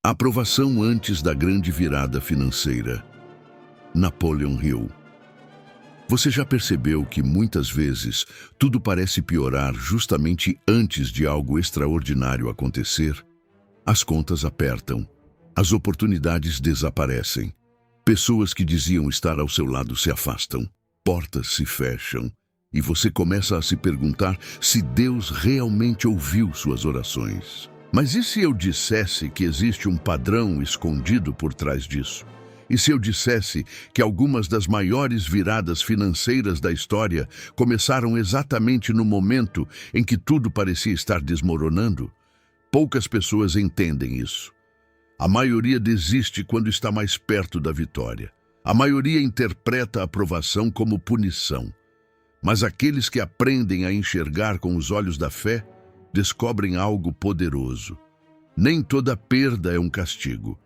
A aprovação antes da grande virada financeira. Napoleon Hill. Você já percebeu que muitas vezes tudo parece piorar justamente antes de algo extraordinário acontecer? As contas apertam, as oportunidades desaparecem, pessoas que diziam estar ao seu lado se afastam, portas se fecham e você começa a se perguntar se Deus realmente ouviu suas orações. Mas e se eu dissesse que existe um padrão escondido por trás disso? E se eu dissesse que algumas das maiores viradas financeiras da história começaram exatamente no momento em que tudo parecia estar desmoronando? Poucas pessoas entendem isso. A maioria desiste quando está mais perto da vitória. A maioria interpreta a aprovação como punição. Mas aqueles que aprendem a enxergar com os olhos da fé descobrem algo poderoso. Nem toda perda é um castigo.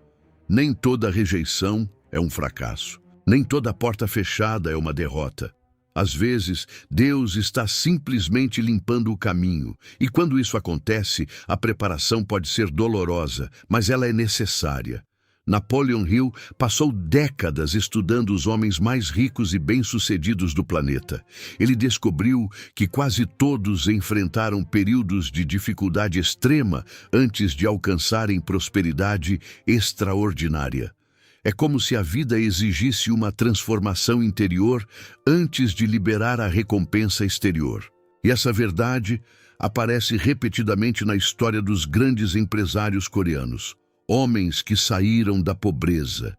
Nem toda rejeição é um fracasso. Nem toda porta fechada é uma derrota. Às vezes, Deus está simplesmente limpando o caminho. E quando isso acontece, a preparação pode ser dolorosa, mas ela é necessária. Napoleon Hill passou décadas estudando os homens mais ricos e bem-sucedidos do planeta. Ele descobriu que quase todos enfrentaram períodos de dificuldade extrema antes de alcançarem prosperidade extraordinária. É como se a vida exigisse uma transformação interior antes de liberar a recompensa exterior. E essa verdade aparece repetidamente na história dos grandes empresários coreanos. Homens que saíram da pobreza,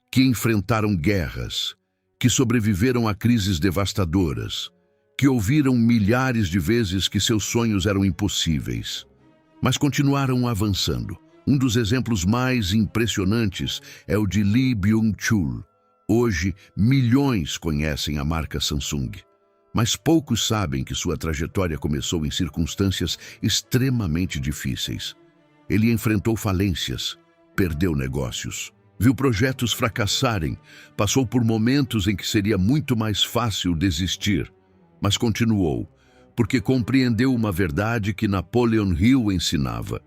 que enfrentaram guerras, que sobreviveram a crises devastadoras, que ouviram milhares de vezes que seus sonhos eram impossíveis, mas continuaram avançando. Um dos exemplos mais impressionantes é o de Lee Byung-chul. Hoje, milhões conhecem a marca Samsung, mas poucos sabem que sua trajetória começou em circunstâncias extremamente difíceis. Ele enfrentou falências, perdeu negócios, viu projetos fracassarem, passou por momentos em que seria muito mais fácil desistir, mas continuou, porque compreendeu uma verdade que Napoleon Hill ensinava.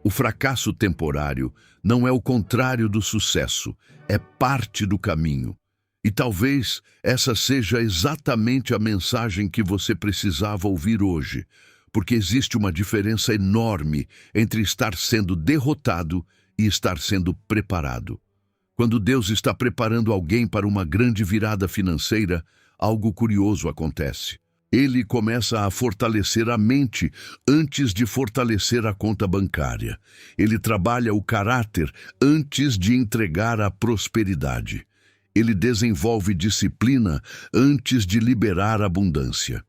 O fracasso temporário não é o contrário do sucesso, é parte do caminho. E talvez essa seja exatamente a mensagem que você precisava ouvir hoje, porque existe uma diferença enorme entre estar sendo derrotado e estar sendo preparado. Quando Deus está preparando alguém para uma grande virada financeira, algo curioso acontece. Ele começa a fortalecer a mente antes de fortalecer a conta bancária. Ele trabalha o caráter antes de entregar a prosperidade. Ele desenvolve disciplina antes de liberar abundância.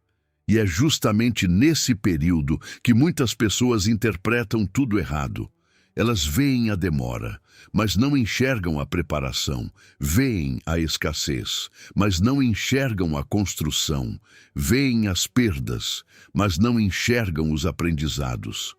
E é justamente nesse período que muitas pessoas interpretam tudo errado. Elas veem a demora, mas não enxergam a preparação. Veem a escassez, mas não enxergam a construção. Veem as perdas, mas não enxergam os aprendizados.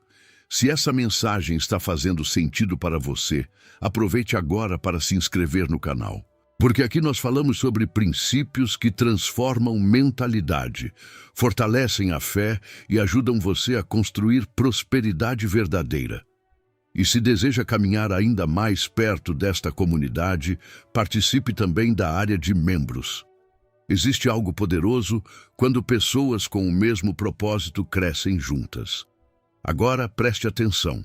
Se essa mensagem está fazendo sentido para você, aproveite agora para se inscrever no canal. Porque aqui nós falamos sobre princípios que transformam mentalidade, fortalecem a fé e ajudam você a construir prosperidade verdadeira. E se deseja caminhar ainda mais perto desta comunidade, participe também da área de membros. Existe algo poderoso quando pessoas com o mesmo propósito crescem juntas. Agora preste atenção.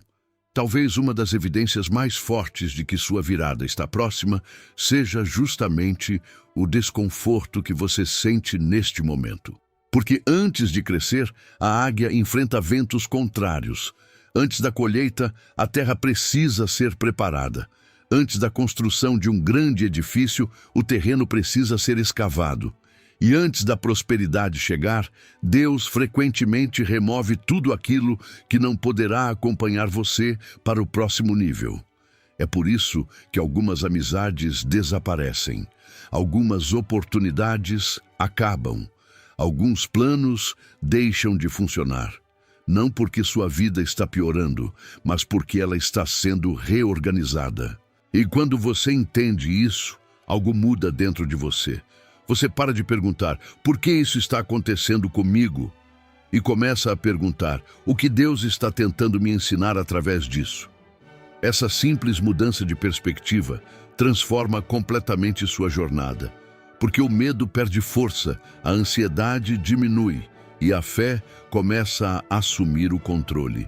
Talvez uma das evidências mais fortes de que sua virada está próxima seja justamente o desconforto que você sente neste momento. Porque antes de crescer, a águia enfrenta ventos contrários. Antes da colheita, a terra precisa ser preparada. Antes da construção de um grande edifício, o terreno precisa ser escavado. E antes da prosperidade chegar, Deus frequentemente remove tudo aquilo que não poderá acompanhar você para o próximo nível. É por isso que algumas amizades desaparecem, algumas oportunidades acabam, alguns planos deixam de funcionar. Não porque sua vida está piorando, mas porque ela está sendo reorganizada. E quando você entende isso, algo muda dentro de você. Você para de perguntar, por que isso está acontecendo comigo? E começa a perguntar, o que Deus está tentando me ensinar através disso? Essa simples mudança de perspectiva transforma completamente sua jornada, porque o medo perde força, a ansiedade diminui e a fé começa a assumir o controle.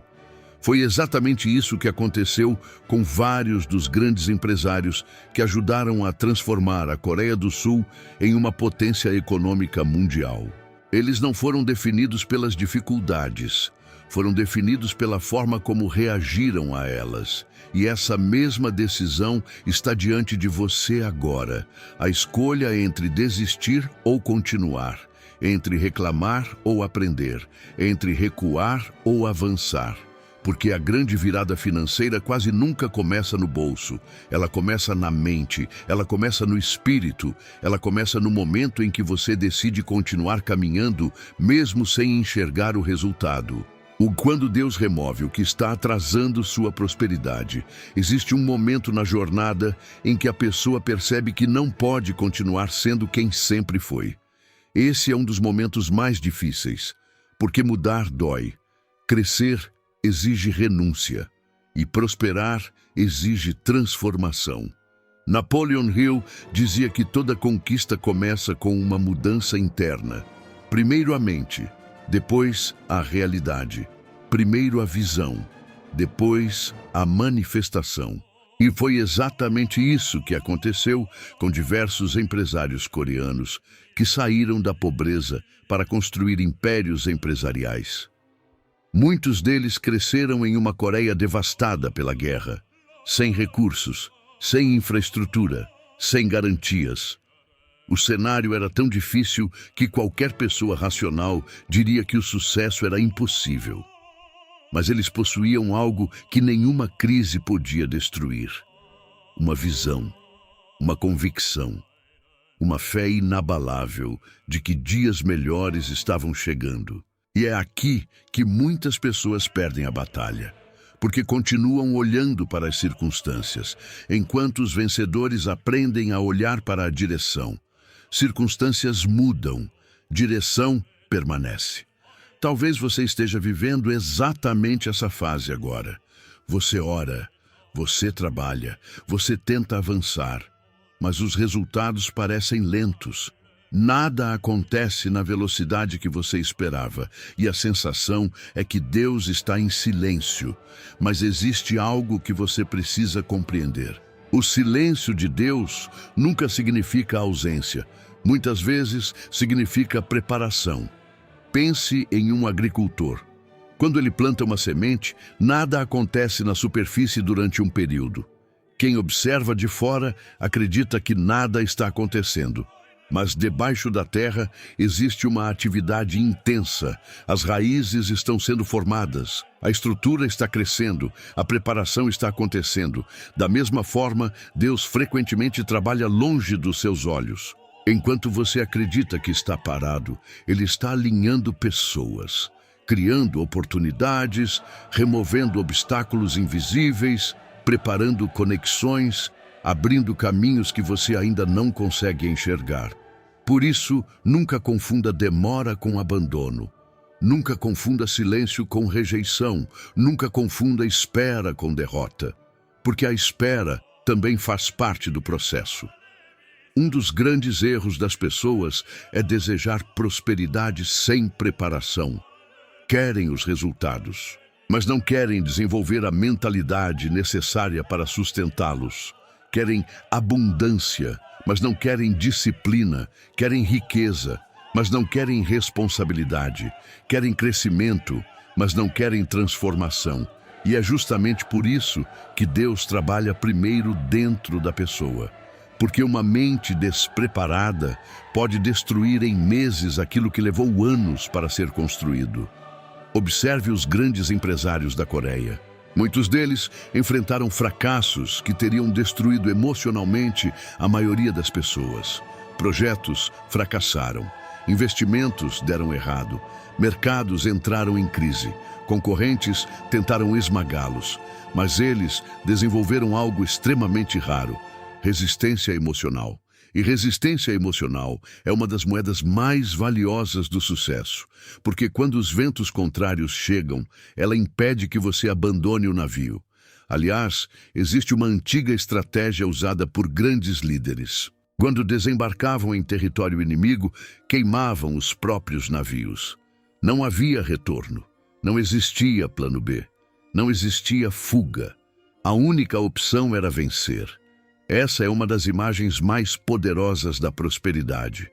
Foi exatamente isso que aconteceu com vários dos grandes empresários que ajudaram a transformar a Coreia do Sul em uma potência econômica mundial. Eles não foram definidos pelas dificuldades, foram definidos pela forma como reagiram a elas. E essa mesma decisão está diante de você agora. A escolha entre desistir ou continuar, entre reclamar ou aprender, entre recuar ou avançar. Porque a grande virada financeira quase nunca começa no bolso. Ela começa na mente, ela começa no espírito, ela começa no momento em que você decide continuar caminhando, mesmo sem enxergar o resultado. Quando Deus remove o que está atrasando sua prosperidade, existe um momento na jornada em que a pessoa percebe que não pode continuar sendo quem sempre foi. Esse é um dos momentos mais difíceis, porque mudar dói, crescer exige renúncia e prosperar exige transformação. Napoleon Hill dizia que toda conquista começa com uma mudança interna. Primeiro a mente, depois a realidade. Primeiro a visão, depois a manifestação. E foi exatamente isso que aconteceu com diversos empresários coreanos que saíram da pobreza para construir impérios empresariais. Muitos deles cresceram em uma Coreia devastada pela guerra, sem recursos, sem infraestrutura, sem garantias. O cenário era tão difícil que qualquer pessoa racional diria que o sucesso era impossível. Mas eles possuíam algo que nenhuma crise podia destruir. Uma visão, uma convicção, uma fé inabalável de que dias melhores estavam chegando. E é aqui que muitas pessoas perdem a batalha, porque continuam olhando para as circunstâncias, enquanto os vencedores aprendem a olhar para a direção. Circunstâncias mudam, direção permanece. Talvez você esteja vivendo exatamente essa fase agora. Você ora, você trabalha, você tenta avançar, mas os resultados parecem lentos. Nada acontece na velocidade que você esperava, e a sensação é que Deus está em silêncio. Mas existe algo que você precisa compreender. O silêncio de Deus nunca significa ausência. Muitas vezes significa preparação. Pense em um agricultor. Quando ele planta uma semente, nada acontece na superfície durante um período. Quem observa de fora acredita que nada está acontecendo. Mas debaixo da terra existe uma atividade intensa. As raízes estão sendo formadas, a estrutura está crescendo, a preparação está acontecendo. Da mesma forma, Deus frequentemente trabalha longe dos seus olhos. Enquanto você acredita que está parado, Ele está alinhando pessoas, criando oportunidades, removendo obstáculos invisíveis, preparando conexões, abrindo caminhos que você ainda não consegue enxergar. Por isso, nunca confunda demora com abandono. Nunca confunda silêncio com rejeição. Nunca confunda espera com derrota. Porque a espera também faz parte do processo. Um dos grandes erros das pessoas é desejar prosperidade sem preparação. Querem os resultados, mas não querem desenvolver a mentalidade necessária para sustentá-los. Querem abundância, mas não querem disciplina. Querem riqueza, mas não querem responsabilidade. Querem crescimento, mas não querem transformação. E é justamente por isso que Deus trabalha primeiro dentro da pessoa. Porque uma mente despreparada pode destruir em meses aquilo que levou anos para ser construído. Observe os grandes empresários da Coreia. Muitos deles enfrentaram fracassos que teriam destruído emocionalmente a maioria das pessoas. Projetos fracassaram, investimentos deram errado, mercados entraram em crise, concorrentes tentaram esmagá-los, mas eles desenvolveram algo extremamente raro: resistência emocional. E resistência emocional é uma das moedas mais valiosas do sucesso, porque quando os ventos contrários chegam, ela impede que você abandone o navio. Aliás, existe uma antiga estratégia usada por grandes líderes. Quando desembarcavam em território inimigo, queimavam os próprios navios. Não havia retorno. Não existia plano B. Não existia fuga. A única opção era vencer. Essa é uma das imagens mais poderosas da prosperidade.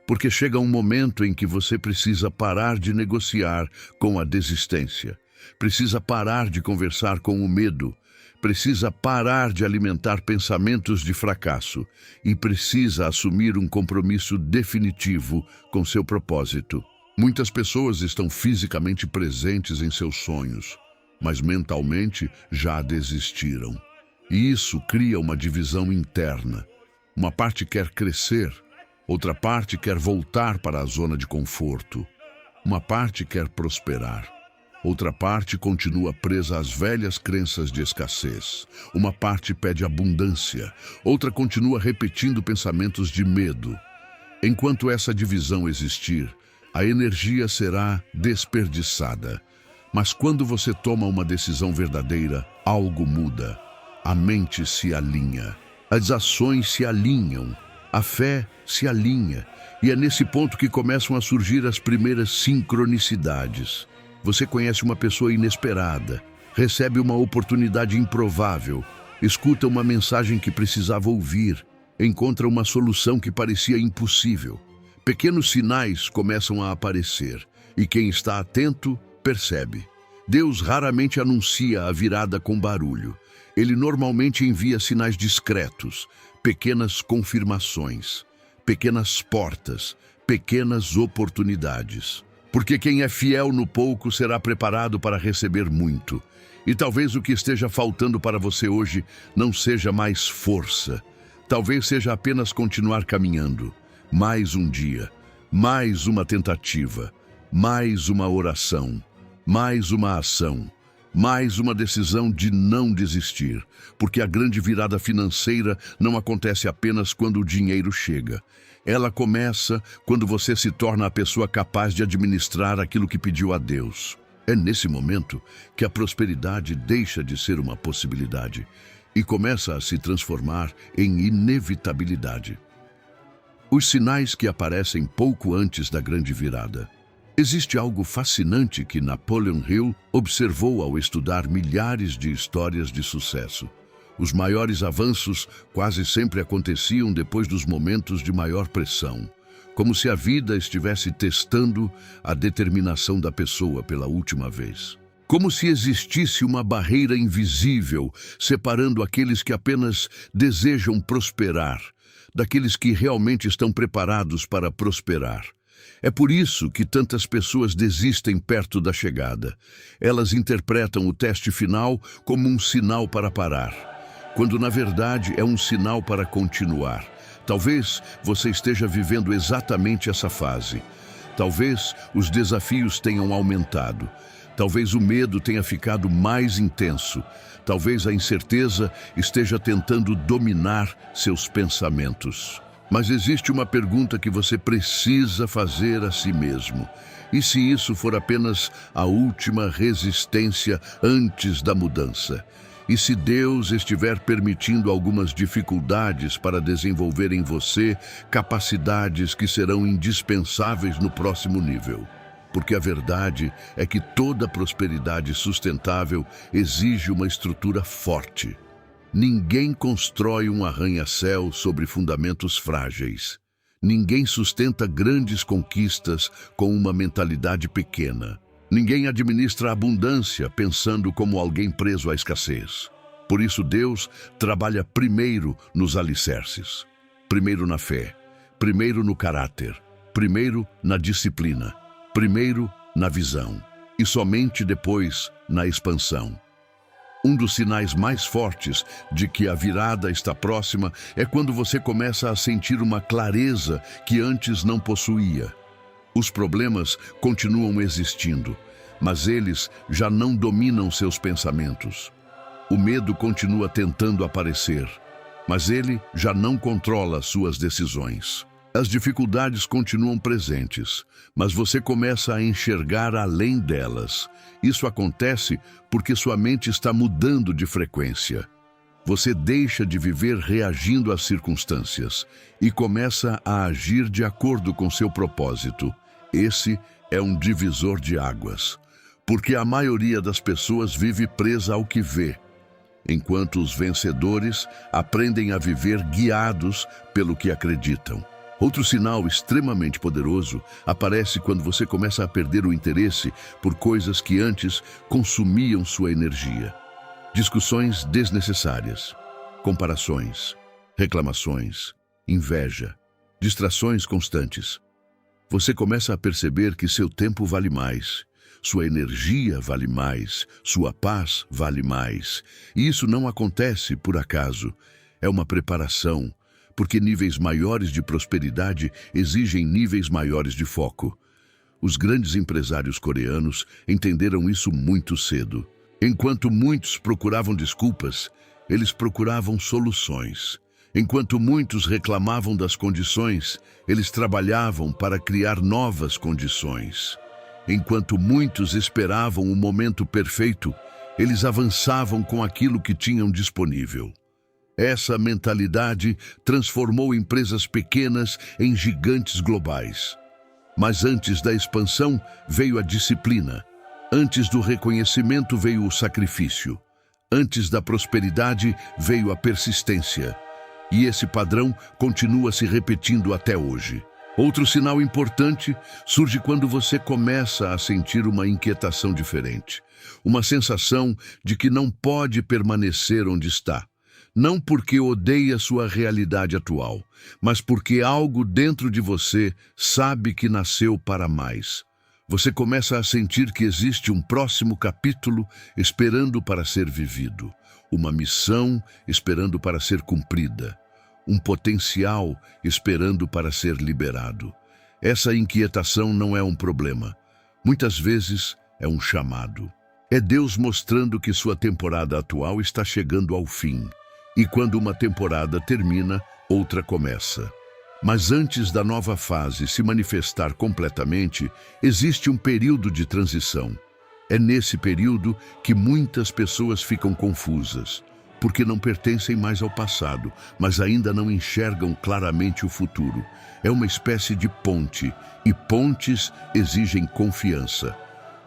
Porque chega um momento em que você precisa parar de negociar com a desistência. Precisa parar de conversar com o medo. Precisa parar de alimentar pensamentos de fracasso. E precisa assumir um compromisso definitivo com seu propósito. Muitas pessoas estão fisicamente presentes em seus sonhos, mas mentalmente já desistiram. E isso cria uma divisão interna. Uma parte quer crescer, outra parte quer voltar para a zona de conforto. Uma parte quer prosperar, outra parte continua presa às velhas crenças de escassez. Uma parte pede abundância, outra continua repetindo pensamentos de medo. Enquanto essa divisão existir, a energia será desperdiçada. Mas quando você toma uma decisão verdadeira, algo muda. A mente se alinha, as ações se alinham, a fé se alinha, e é nesse ponto que começam a surgir as primeiras sincronicidades. Você conhece uma pessoa inesperada, recebe uma oportunidade improvável, escuta uma mensagem que precisava ouvir, encontra uma solução que parecia impossível. Pequenos sinais começam a aparecer, e quem está atento percebe. Deus raramente anuncia a virada com barulho. Ele normalmente envia sinais discretos, pequenas confirmações, pequenas portas, pequenas oportunidades. Porque quem é fiel no pouco será preparado para receber muito. E talvez o que esteja faltando para você hoje não seja mais força. Talvez seja apenas continuar caminhando. Mais um dia, mais uma tentativa, mais uma oração, mais uma ação. Mais uma decisão de não desistir, porque a grande virada financeira não acontece apenas quando o dinheiro chega. Ela começa quando você se torna a pessoa capaz de administrar aquilo que pediu a Deus. É nesse momento que a prosperidade deixa de ser uma possibilidade e começa a se transformar em inevitabilidade. Os sinais que aparecem pouco antes da grande virada. Existe algo fascinante que Napoleon Hill observou ao estudar milhares de histórias de sucesso. Os maiores avanços quase sempre aconteciam depois dos momentos de maior pressão, como se a vida estivesse testando a determinação da pessoa pela última vez. Como se existisse uma barreira invisível separando aqueles que apenas desejam prosperar, daqueles que realmente estão preparados para prosperar. É por isso que tantas pessoas desistem perto da chegada. Elas interpretam o teste final como um sinal para parar, quando na verdade é um sinal para continuar. Talvez você esteja vivendo exatamente essa fase. Talvez os desafios tenham aumentado. Talvez o medo tenha ficado mais intenso. Talvez a incerteza esteja tentando dominar seus pensamentos. Mas existe uma pergunta que você precisa fazer a si mesmo. E se isso for apenas a última resistência antes da mudança? E se Deus estiver permitindo algumas dificuldades para desenvolver em você capacidades que serão indispensáveis no próximo nível? Porque a verdade é que toda prosperidade sustentável exige uma estrutura forte. Ninguém constrói um arranha-céu sobre fundamentos frágeis. Ninguém sustenta grandes conquistas com uma mentalidade pequena. Ninguém administra a abundância pensando como alguém preso à escassez. Por isso Deus trabalha primeiro nos alicerces. Primeiro na fé, primeiro no caráter, primeiro na disciplina, primeiro na visão e somente depois na expansão. Um dos sinais mais fortes de que a virada está próxima é quando você começa a sentir uma clareza que antes não possuía. Os problemas continuam existindo, mas eles já não dominam seus pensamentos. O medo continua tentando aparecer, mas ele já não controla suas decisões. As dificuldades continuam presentes, mas você começa a enxergar além delas. Isso acontece porque sua mente está mudando de frequência. Você deixa de viver reagindo às circunstâncias e começa a agir de acordo com seu propósito. Esse é um divisor de águas, porque a maioria das pessoas vive presa ao que vê, enquanto os vencedores aprendem a viver guiados pelo que acreditam. Outro sinal extremamente poderoso aparece quando você começa a perder o interesse por coisas que antes consumiam sua energia. Discussões desnecessárias, comparações, reclamações, inveja, distrações constantes. Você começa a perceber que seu tempo vale mais, sua energia vale mais, sua paz vale mais. E isso não acontece por acaso, é uma preparação, porque níveis maiores de prosperidade exigem níveis maiores de foco. Os grandes empresários coreanos entenderam isso muito cedo. Enquanto muitos procuravam desculpas, eles procuravam soluções. Enquanto muitos reclamavam das condições, eles trabalhavam para criar novas condições. Enquanto muitos esperavam o momento perfeito, eles avançavam com aquilo que tinham disponível. Essa mentalidade transformou empresas pequenas em gigantes globais. Mas antes da expansão veio a disciplina. Antes do reconhecimento veio o sacrifício. Antes da prosperidade veio a persistência. E esse padrão continua se repetindo até hoje. Outro sinal importante surge quando você começa a sentir uma inquietação diferente. Uma sensação de que não pode permanecer onde está. Não porque odeia sua realidade atual, mas porque algo dentro de você sabe que nasceu para mais. Você começa a sentir que existe um próximo capítulo esperando para ser vivido, uma missão esperando para ser cumprida, um potencial esperando para ser liberado. Essa inquietação não é um problema. Muitas vezes é um chamado. É Deus mostrando que sua temporada atual está chegando ao fim. E quando uma temporada termina, outra começa. Mas antes da nova fase se manifestar completamente, existe um período de transição. É nesse período que muitas pessoas ficam confusas, porque não pertencem mais ao passado, mas ainda não enxergam claramente o futuro. É uma espécie de ponte, e pontes exigem confiança.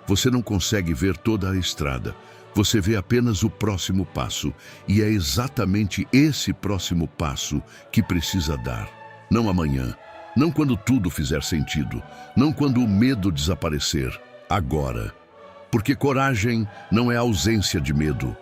Você não consegue ver toda a estrada, você vê apenas o próximo passo, e é exatamente esse próximo passo que precisa dar. Não amanhã, não quando tudo fizer sentido, não quando o medo desaparecer, agora. Porque coragem não é ausência de medo.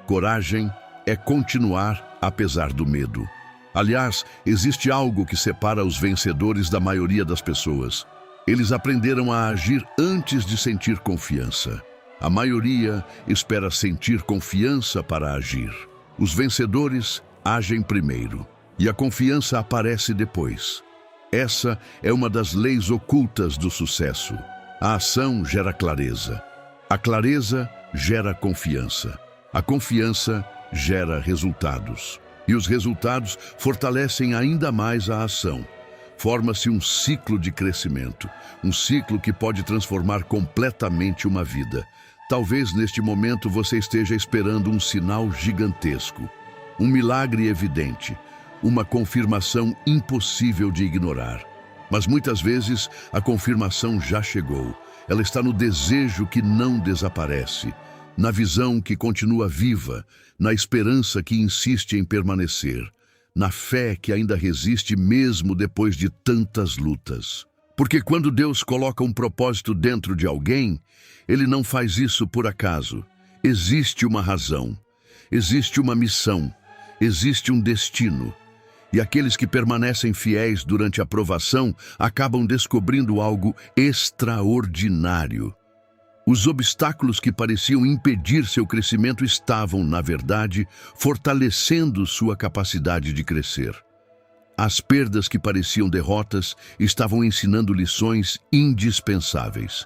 Coragem é continuar apesar do medo. Aliás, existe algo que separa os vencedores da maioria das pessoas. Eles aprenderam a agir antes de sentir confiança. A maioria espera sentir confiança para agir. Os vencedores agem primeiro. E a confiança aparece depois. Essa é uma das leis ocultas do sucesso. A ação gera clareza. A clareza gera confiança. A confiança gera resultados. E os resultados fortalecem ainda mais a ação. Forma-se um ciclo de crescimento. Um ciclo que pode transformar completamente uma vida. Talvez neste momento você esteja esperando um sinal gigantesco. Um milagre evidente. Uma confirmação impossível de ignorar. Mas muitas vezes a confirmação já chegou. Ela está no desejo que não desaparece, na visão que continua viva, na esperança que insiste em permanecer, na fé que ainda resiste mesmo depois de tantas lutas. Porque quando Deus coloca um propósito dentro de alguém, Ele não faz isso por acaso. Existe uma razão, existe uma missão, existe um destino. E aqueles que permanecem fiéis durante a provação acabam descobrindo algo extraordinário. Os obstáculos que pareciam impedir seu crescimento estavam, na verdade, fortalecendo sua capacidade de crescer. As perdas que pareciam derrotas estavam ensinando lições indispensáveis.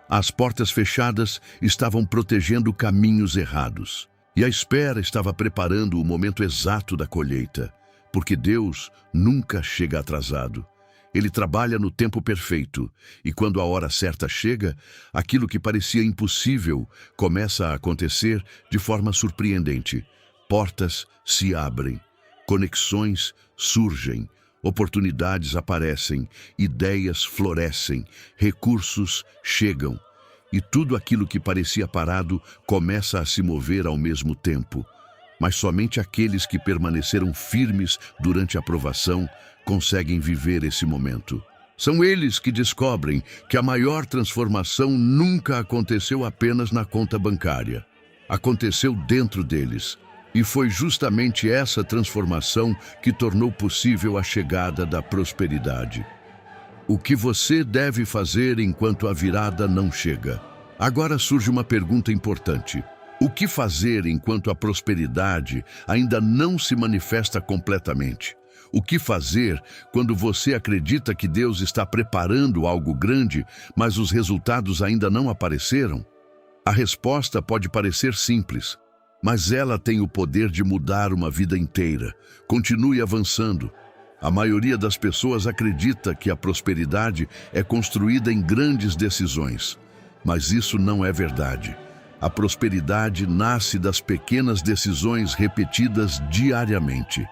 As portas fechadas estavam protegendo caminhos errados. E a espera estava preparando o momento exato da colheita. Porque Deus nunca chega atrasado. Ele trabalha no tempo perfeito, e quando a hora certa chega, aquilo que parecia impossível começa a acontecer de forma surpreendente. Portas se abrem, conexões surgem, oportunidades aparecem, ideias florescem, recursos chegam, e tudo aquilo que parecia parado começa a se mover ao mesmo tempo. Mas somente aqueles que permaneceram firmes durante a provação conseguem viver esse momento. São eles que descobrem que a maior transformação nunca aconteceu apenas na conta bancária. Aconteceu dentro deles. E foi justamente essa transformação que tornou possível a chegada da prosperidade. O que você deve fazer enquanto a virada não chega? Agora surge uma pergunta importante. O que fazer enquanto a prosperidade ainda não se manifesta completamente? O que fazer quando você acredita que Deus está preparando algo grande, mas os resultados ainda não apareceram? A resposta pode parecer simples, mas ela tem o poder de mudar uma vida inteira. Continue avançando. A maioria das pessoas acredita que a prosperidade é construída em grandes decisões, mas isso não é verdade. A prosperidade nasce das pequenas decisões repetidas diariamente.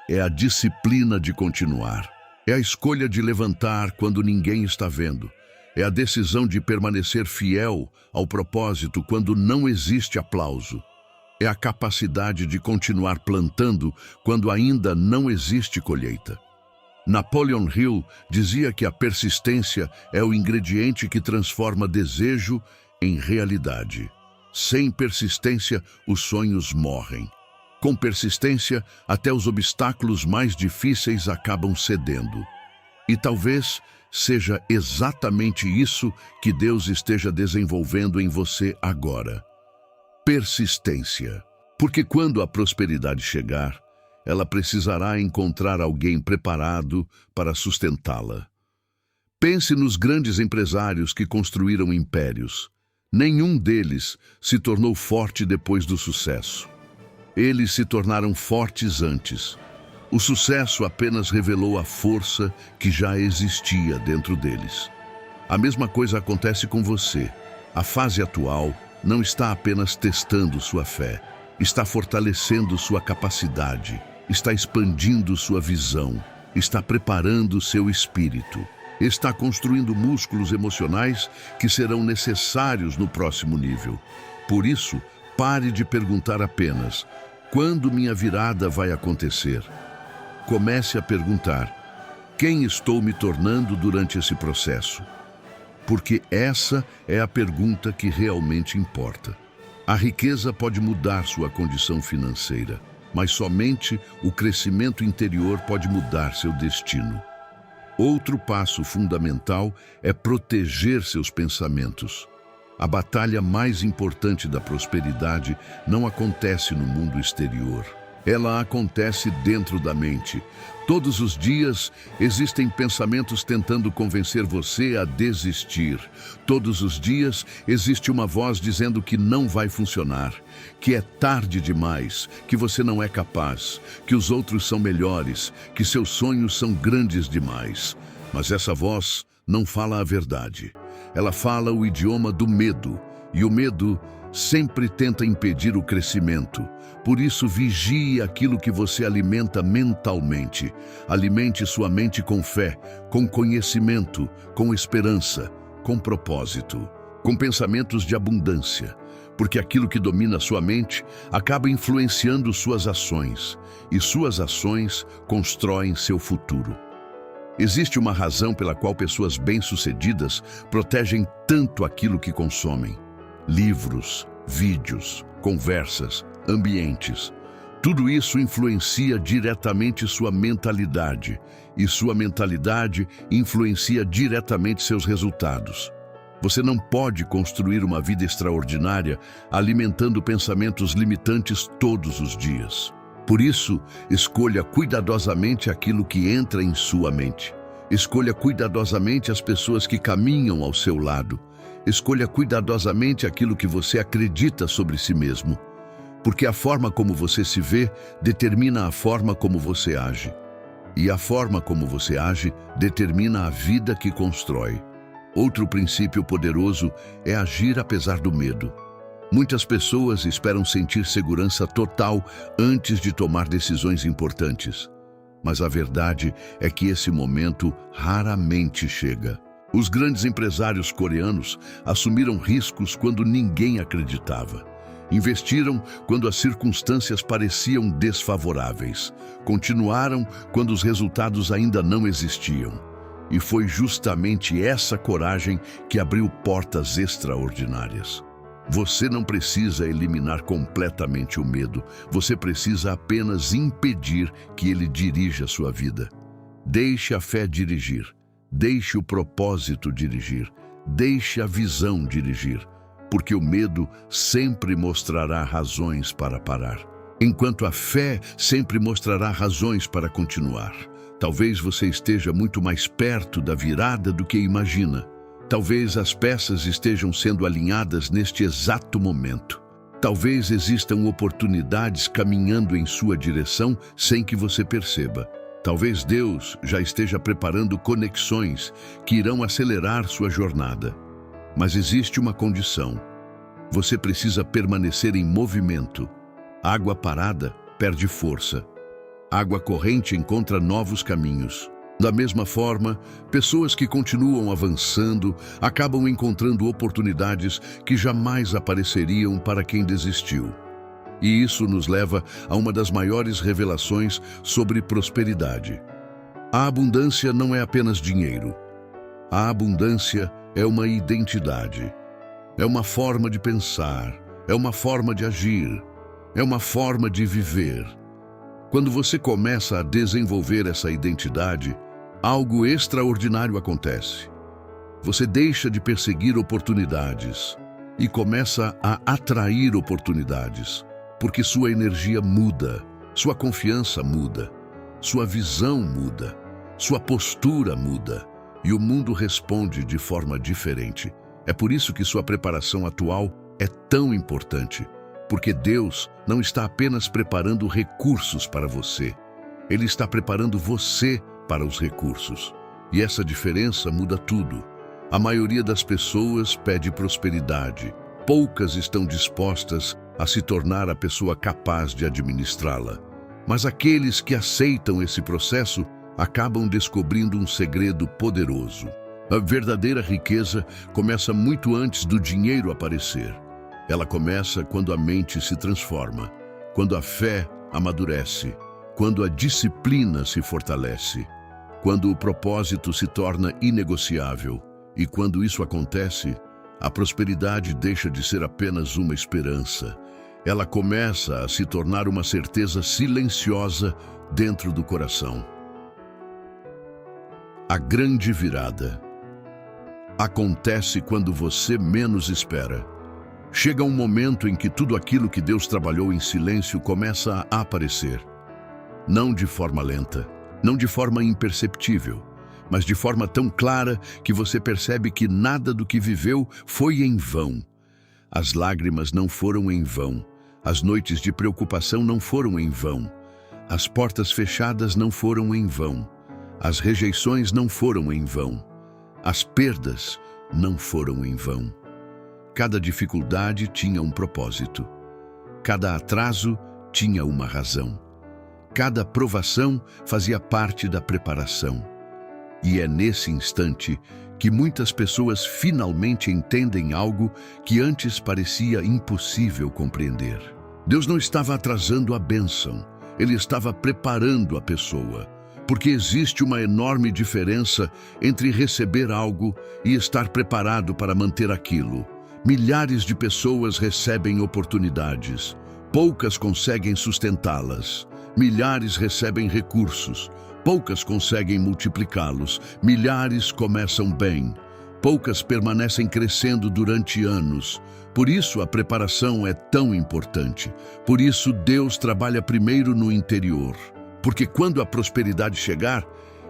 É a disciplina de continuar. É a escolha de levantar quando ninguém está vendo. É a decisão de permanecer fiel ao propósito quando não existe aplauso. É a capacidade de continuar plantando quando ainda não existe colheita. Napoleon Hill dizia que a persistência é o ingrediente que transforma desejo em realidade. Sem persistência, os sonhos morrem. Com persistência, até os obstáculos mais difíceis acabam cedendo. E talvez seja exatamente isso que Deus esteja desenvolvendo em você agora. Persistência. Porque quando a prosperidade chegar, ela precisará encontrar alguém preparado para sustentá-la. Pense nos grandes empresários que construíram impérios. Nenhum deles se tornou forte depois do sucesso. Eles se tornaram fortes antes. O sucesso apenas revelou a força que já existia dentro deles. A mesma coisa acontece com você. A fase atual não está apenas testando sua fé, está fortalecendo sua capacidade, está expandindo sua visão, está preparando seu espírito, está construindo músculos emocionais que serão necessários no próximo nível. Por isso, pare de perguntar apenas: quando minha virada vai acontecer? Comece a perguntar: quem estou me tornando durante esse processo? Porque essa é a pergunta que realmente importa. A riqueza pode mudar sua condição financeira, mas somente o crescimento interior pode mudar seu destino. Outro passo fundamental é proteger seus pensamentos. A batalha mais importante da prosperidade não acontece no mundo exterior. Ela acontece dentro da mente. Todos os dias existem pensamentos tentando convencer você a desistir. Todos os dias existe uma voz dizendo que não vai funcionar, que é tarde demais, que você não é capaz, que os outros são melhores, que seus sonhos são grandes demais. Mas essa voz não fala a verdade. Ela fala o idioma do medo, e o medo sempre tenta impedir o crescimento. Por isso, vigie aquilo que você alimenta mentalmente. Alimente sua mente com fé, com conhecimento, com esperança, com propósito, com pensamentos de abundância. Porque aquilo que domina sua mente acaba influenciando suas ações, e suas ações constroem seu futuro. Existe uma razão pela qual pessoas bem-sucedidas protegem tanto aquilo que consomem. Livros, vídeos, conversas, ambientes. Tudo isso influencia diretamente sua mentalidade, e sua mentalidade influencia diretamente seus resultados. Você não pode construir uma vida extraordinária alimentando pensamentos limitantes todos os dias. Por isso, escolha cuidadosamente aquilo que entra em sua mente. Escolha cuidadosamente as pessoas que caminham ao seu lado. Escolha cuidadosamente aquilo que você acredita sobre si mesmo. Porque a forma como você se vê determina a forma como você age. E a forma como você age determina a vida que constrói. Outro princípio poderoso é agir apesar do medo. Muitas pessoas esperam sentir segurança total antes de tomar decisões importantes. Mas a verdade é que esse momento raramente chega. Os grandes empresários coreanos assumiram riscos quando ninguém acreditava. Investiram quando as circunstâncias pareciam desfavoráveis. Continuaram quando os resultados ainda não existiam. E foi justamente essa coragem que abriu portas extraordinárias. Você não precisa eliminar completamente o medo. Você precisa apenas impedir que ele dirija sua vida. Deixe a fé dirigir. Deixe o propósito dirigir. Deixe a visão dirigir. Porque o medo sempre mostrará razões para parar, enquanto a fé sempre mostrará razões para continuar. Talvez você esteja muito mais perto da virada do que imagina. Talvez as peças estejam sendo alinhadas neste exato momento. Talvez existam oportunidades caminhando em sua direção sem que você perceba. Talvez Deus já esteja preparando conexões que irão acelerar sua jornada. Mas existe uma condição. Você precisa permanecer em movimento. Água parada perde força. Água corrente encontra novos caminhos. Da mesma forma, pessoas que continuam avançando acabam encontrando oportunidades que jamais apareceriam para quem desistiu. E isso nos leva a uma das maiores revelações sobre prosperidade. A abundância não é apenas dinheiro. A abundância é uma identidade. É uma forma de pensar. É uma forma de agir. É uma forma de viver. Quando você começa a desenvolver essa identidade, algo extraordinário acontece. Você deixa de perseguir oportunidades e começa a atrair oportunidades, porque sua energia muda, sua confiança muda, sua visão muda, sua postura muda e o mundo responde de forma diferente. É por isso que sua preparação atual é tão importante, porque Deus não está apenas preparando recursos para você, Ele está preparando você para os recursos. E essa diferença muda tudo. A maioria das pessoas pede prosperidade. Poucas estão dispostas a se tornar a pessoa capaz de administrá-la. Mas aqueles que aceitam esse processo acabam descobrindo um segredo poderoso. A verdadeira riqueza começa muito antes do dinheiro aparecer. Ela começa quando a mente se transforma, quando a fé amadurece, quando a disciplina se fortalece, quando o propósito se torna inegociável. E quando isso acontece, a prosperidade deixa de ser apenas uma esperança. Ela começa a se tornar uma certeza silenciosa dentro do coração. A grande virada acontece quando você menos espera. Chega um momento em que tudo aquilo que Deus trabalhou em silêncio começa a aparecer. Não de forma lenta, não de forma imperceptível, mas de forma tão clara que você percebe que nada do que viveu foi em vão. As lágrimas não foram em vão, as noites de preocupação não foram em vão, as portas fechadas não foram em vão, as rejeições não foram em vão, as perdas não foram em vão. Cada dificuldade tinha um propósito. Cada atraso tinha uma razão. Cada provação fazia parte da preparação. E é nesse instante que muitas pessoas finalmente entendem algo que antes parecia impossível compreender. Deus não estava atrasando a bênção, Ele estava preparando a pessoa. Porque existe uma enorme diferença entre receber algo e estar preparado para manter aquilo. Milhares de pessoas recebem oportunidades, poucas conseguem sustentá-las. Milhares recebem recursos, poucas conseguem multiplicá-los. Milhares começam bem, poucas permanecem crescendo durante anos. Por isso a preparação é tão importante. Por isso Deus trabalha primeiro no interior. Porque quando a prosperidade chegar,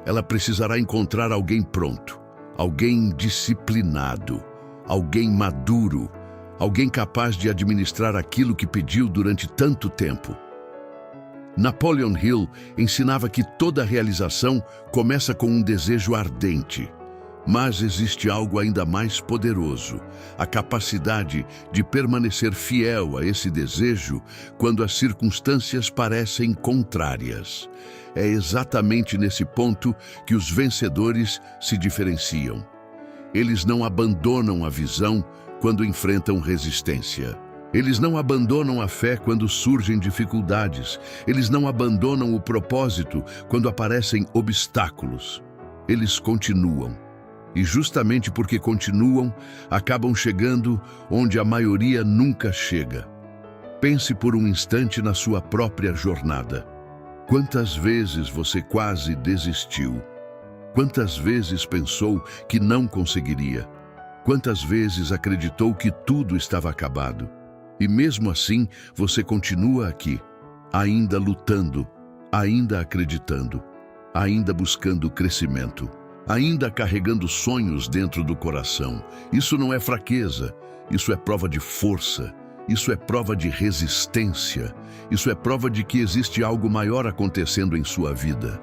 ela precisará encontrar alguém pronto, alguém disciplinado, alguém maduro, alguém capaz de administrar aquilo que pediu durante tanto tempo. Napoleon Hill ensinava que toda realização começa com um desejo ardente. Mas existe algo ainda mais poderoso, a capacidade de permanecer fiel a esse desejo quando as circunstâncias parecem contrárias. É exatamente nesse ponto que os vencedores se diferenciam. Eles não abandonam a visão quando enfrentam resistência. Eles não abandonam a fé quando surgem dificuldades. Eles não abandonam o propósito quando aparecem obstáculos. Eles continuam. E justamente porque continuam, acabam chegando onde a maioria nunca chega. Pense por um instante na sua própria jornada. Quantas vezes você quase desistiu? Quantas vezes pensou que não conseguiria? Quantas vezes acreditou que tudo estava acabado? E mesmo assim, você continua aqui, ainda lutando, ainda acreditando, ainda buscando crescimento, ainda carregando sonhos dentro do coração. Isso não é fraqueza, isso é prova de força, isso é prova de resistência, isso é prova de que existe algo maior acontecendo em sua vida.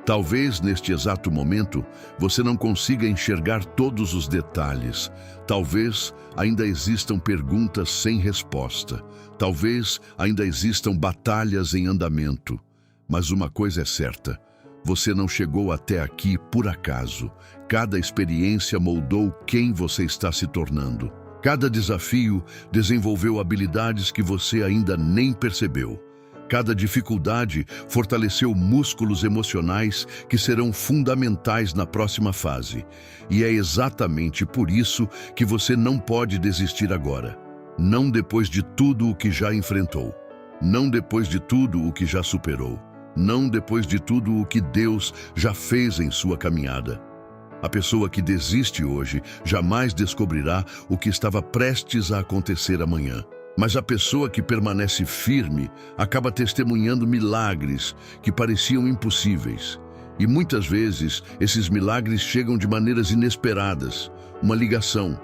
Talvez neste exato momento você não consiga enxergar todos os detalhes. Talvez ainda existam perguntas sem resposta. Talvez ainda existam batalhas em andamento. Mas uma coisa é certa: você não chegou até aqui por acaso. Cada experiência moldou quem você está se tornando. Cada desafio desenvolveu habilidades que você ainda nem percebeu. Cada dificuldade fortaleceu músculos emocionais que serão fundamentais na próxima fase. E é exatamente por isso que você não pode desistir agora. Não depois de tudo o que já enfrentou. Não depois de tudo o que já superou. Não depois de tudo o que Deus já fez em sua caminhada. A pessoa que desiste hoje jamais descobrirá o que estava prestes a acontecer amanhã. Mas a pessoa que permanece firme acaba testemunhando milagres que pareciam impossíveis. E muitas vezes esses milagres chegam de maneiras inesperadas. Uma ligação,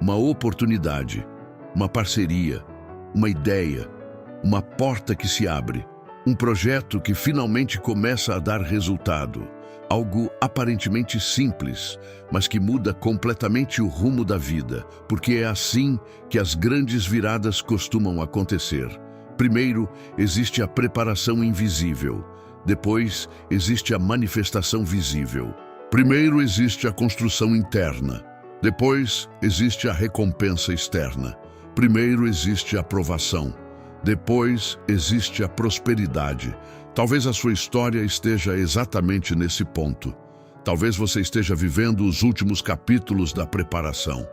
uma oportunidade, uma parceria, uma ideia, uma porta que se abre, um projeto que finalmente começa a dar resultado. Algo aparentemente simples, mas que muda completamente o rumo da vida, porque é assim que as grandes viradas costumam acontecer. Primeiro, existe a preparação invisível. Depois, existe a manifestação visível. Primeiro, existe a construção interna. Depois, existe a recompensa externa. Primeiro, existe a aprovação. Depois, existe a prosperidade. Talvez a sua história esteja exatamente nesse ponto. Talvez você esteja vivendo os últimos capítulos da preparação.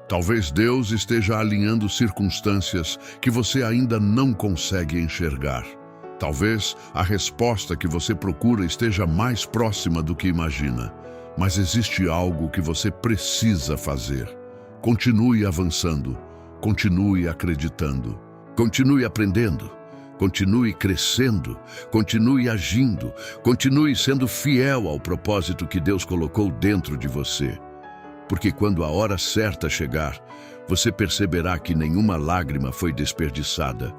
Talvez Deus esteja alinhando circunstâncias que você ainda não consegue enxergar. Talvez a resposta que você procura esteja mais próxima do que imagina. Mas existe algo que você precisa fazer. Continue avançando. Continue acreditando. Continue aprendendo. Continue crescendo, continue agindo, continue sendo fiel ao propósito que Deus colocou dentro de você. Porque quando a hora certa chegar, você perceberá que nenhuma lágrima foi desperdiçada,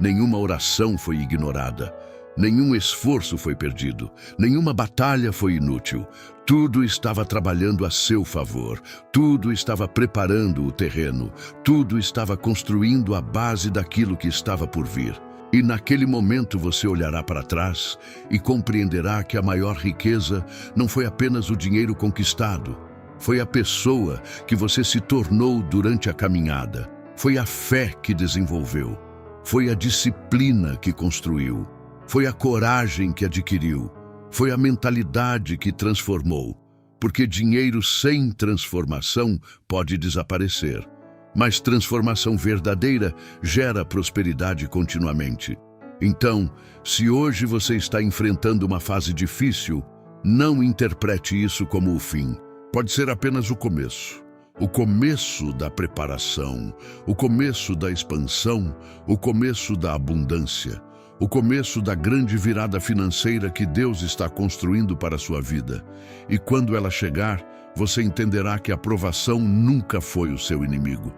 nenhuma oração foi ignorada, nenhum esforço foi perdido, nenhuma batalha foi inútil. Tudo estava trabalhando a seu favor, tudo estava preparando o terreno, tudo estava construindo a base daquilo que estava por vir. E naquele momento você olhará para trás e compreenderá que a maior riqueza não foi apenas o dinheiro conquistado, foi a pessoa que você se tornou durante a caminhada, foi a fé que desenvolveu, foi a disciplina que construiu, foi a coragem que adquiriu, foi a mentalidade que transformou, porque dinheiro sem transformação pode desaparecer. Mas transformação verdadeira gera prosperidade continuamente. Então, se hoje você está enfrentando uma fase difícil, não interprete isso como o fim. Pode ser apenas o começo da preparação, o começo da expansão, o começo da abundância, o começo da grande virada financeira que Deus está construindo para a sua vida. E quando ela chegar, você entenderá que a provação nunca foi o seu inimigo.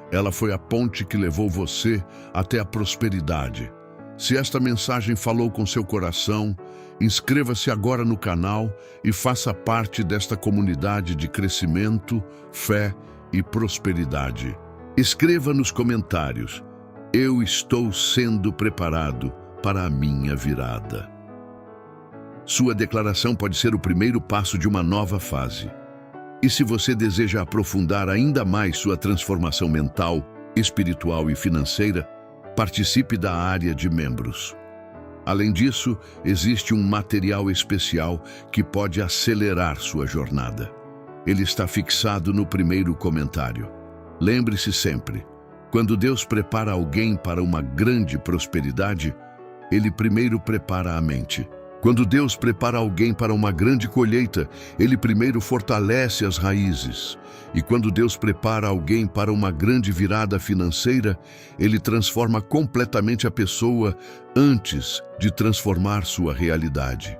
Ela foi a ponte que levou você até a prosperidade. Se esta mensagem falou com seu coração, inscreva-se agora no canal e faça parte desta comunidade de crescimento, fé e prosperidade. Escreva nos comentários: eu estou sendo preparado para a minha virada. Sua declaração pode ser o primeiro passo de uma nova fase. E se você deseja aprofundar ainda mais sua transformação mental, espiritual e financeira, participe da área de membros. Além disso, existe um material especial que pode acelerar sua jornada. Ele está fixado no primeiro comentário. Lembre-se sempre, quando Deus prepara alguém para uma grande prosperidade, Ele primeiro prepara a mente. Quando Deus prepara alguém para uma grande colheita, Ele primeiro fortalece as raízes. E quando Deus prepara alguém para uma grande virada financeira, Ele transforma completamente a pessoa antes de transformar sua realidade.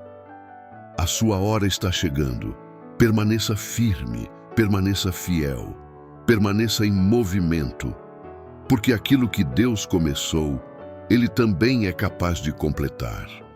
A sua hora está chegando. Permaneça firme, permaneça fiel, permaneça em movimento, porque aquilo que Deus começou, Ele também é capaz de completar.